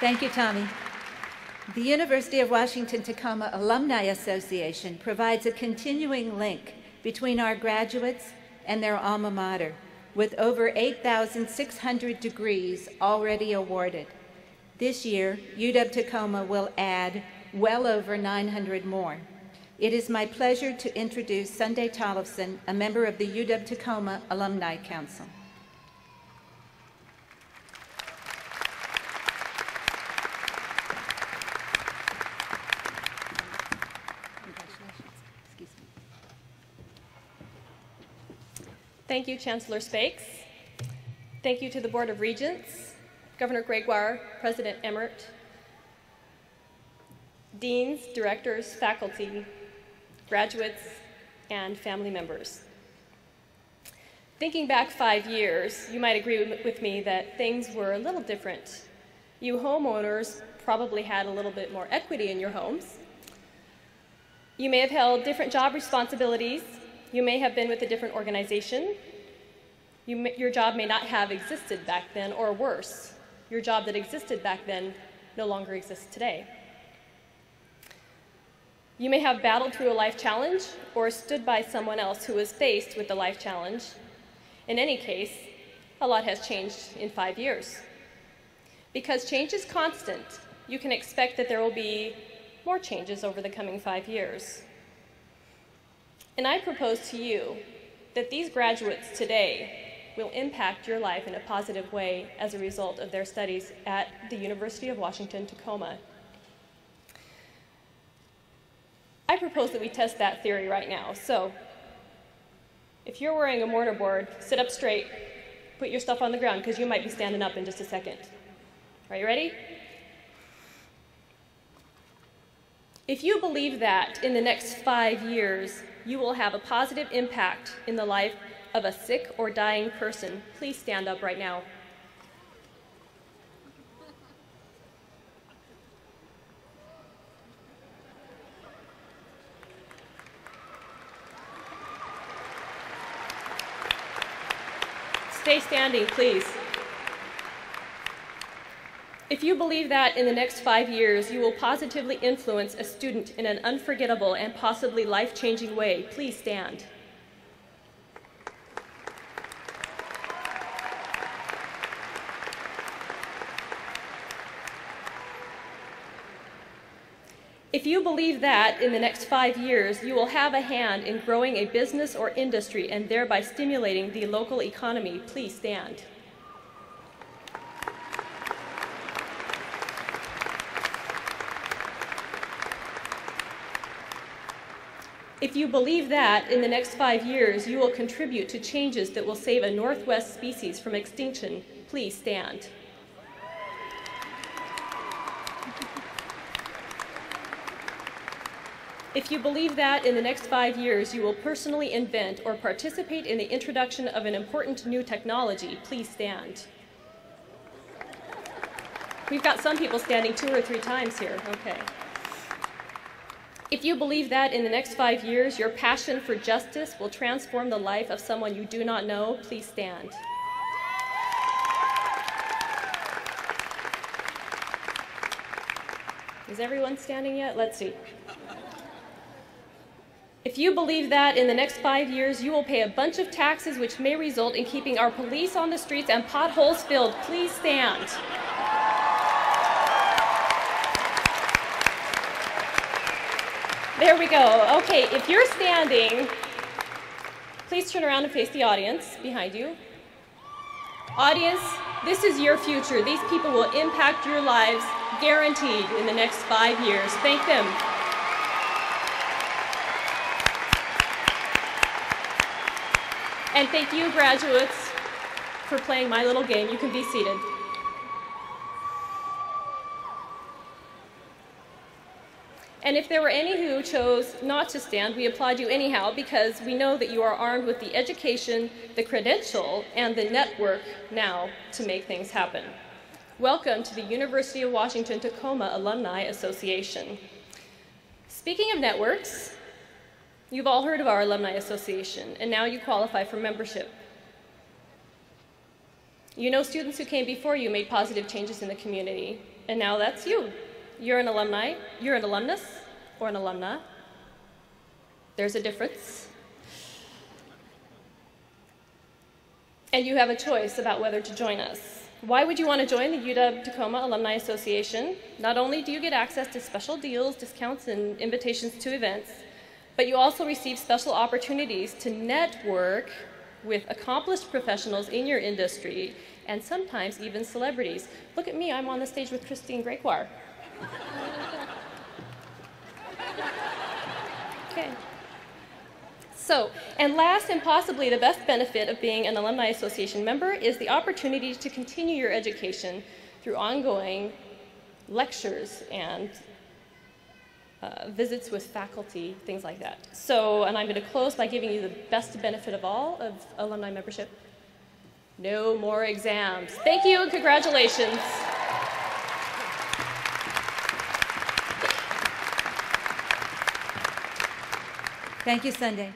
Thank you, Tommy. The University of Washington Tacoma Alumni Association provides a continuing link between our graduates and their alma mater, with over 8,600 degrees already awarded. This year, UW Tacoma will add well over 900 more. It is my pleasure to introduce Sunday Tollefson, a member of the UW Tacoma Alumni Council. Thank you, Chancellor Spakes. Thank you to the Board of Regents, Governor Gregoire, President Emmert, deans, directors, faculty, graduates, and family members. Thinking back 5 years, you might agree with me that things were a little different. You homeowners probably had a little bit more equity in your homes. You may have held different job responsibilities. You may have been with a different organization. Your job may not have existed back then, or worse, your job that existed back then no longer exists today. You may have battled through a life challenge or stood by someone else who was faced with the life challenge. In any case, a lot has changed in 5 years. Because change is constant, you can expect that there will be more changes over the coming 5 years. And I propose to you that these graduates today will impact your life in a positive way as a result of their studies at the University of Washington, Tacoma. I propose that we test that theory right now. So, if you're wearing a mortarboard, sit up straight, put your stuff on the ground, because you might be standing up in just a second. Are you ready? If you believe that in the next 5 years, you will have a positive impact in the life of a sick or dying person, please stand up right now. Stay standing, please. If you believe that in the next 5 years you will positively influence a student in an unforgettable and possibly life-changing way, please stand. If you believe that in the next 5 years you will have a hand in growing a business or industry and thereby stimulating the local economy, please stand. If you believe that in the next 5 years you will contribute to changes that will save a Northwest species from extinction, please stand. If you believe that in the next 5 years you will personally invent or participate in the introduction of an important new technology, please stand. We've got some people standing 2 or 3 times here. Okay. If you believe that in the next 5 years your passion for justice will transform the life of someone you do not know, please stand. Is everyone standing yet? Let's see. If you believe that in the next 5 years you will pay a bunch of taxes which may result in keeping our police on the streets and potholes filled, please stand. There we go. Okay, if you're standing, please turn around and face the audience behind you. Audience, this is your future. These people will impact your lives, guaranteed, in the next 5 years. Thank them. And thank you, graduates, for playing my little game. You can be seated. And if there were any who chose not to stand, we applaud you anyhow, because we know that you are armed with the education, the credential, and the network now to make things happen. Welcome to the University of Washington Tacoma Alumni Association. Speaking of networks, you've all heard of our Alumni Association, and now you qualify for membership. You know students who came before you made positive changes in the community, and now that's you. You're an alumni, you're an alumnus, or an alumna. There's a difference. And you have a choice about whether to join us. Why would you want to join the UW Tacoma Alumni Association? Not only do you get access to special deals, discounts, and invitations to events, but you also receive special opportunities to network with accomplished professionals in your industry, and sometimes even celebrities. Look at me, I'm on the stage with Christine Gregoire. Okay. So, and last and possibly the best benefit of being an Alumni Association member is the opportunity to continue your education through ongoing lectures and visits with faculty, things like that. So, and I'm going to close by giving you the best benefit of all of alumni membership. No more exams. Thank you and congratulations. Thank you, Sunday.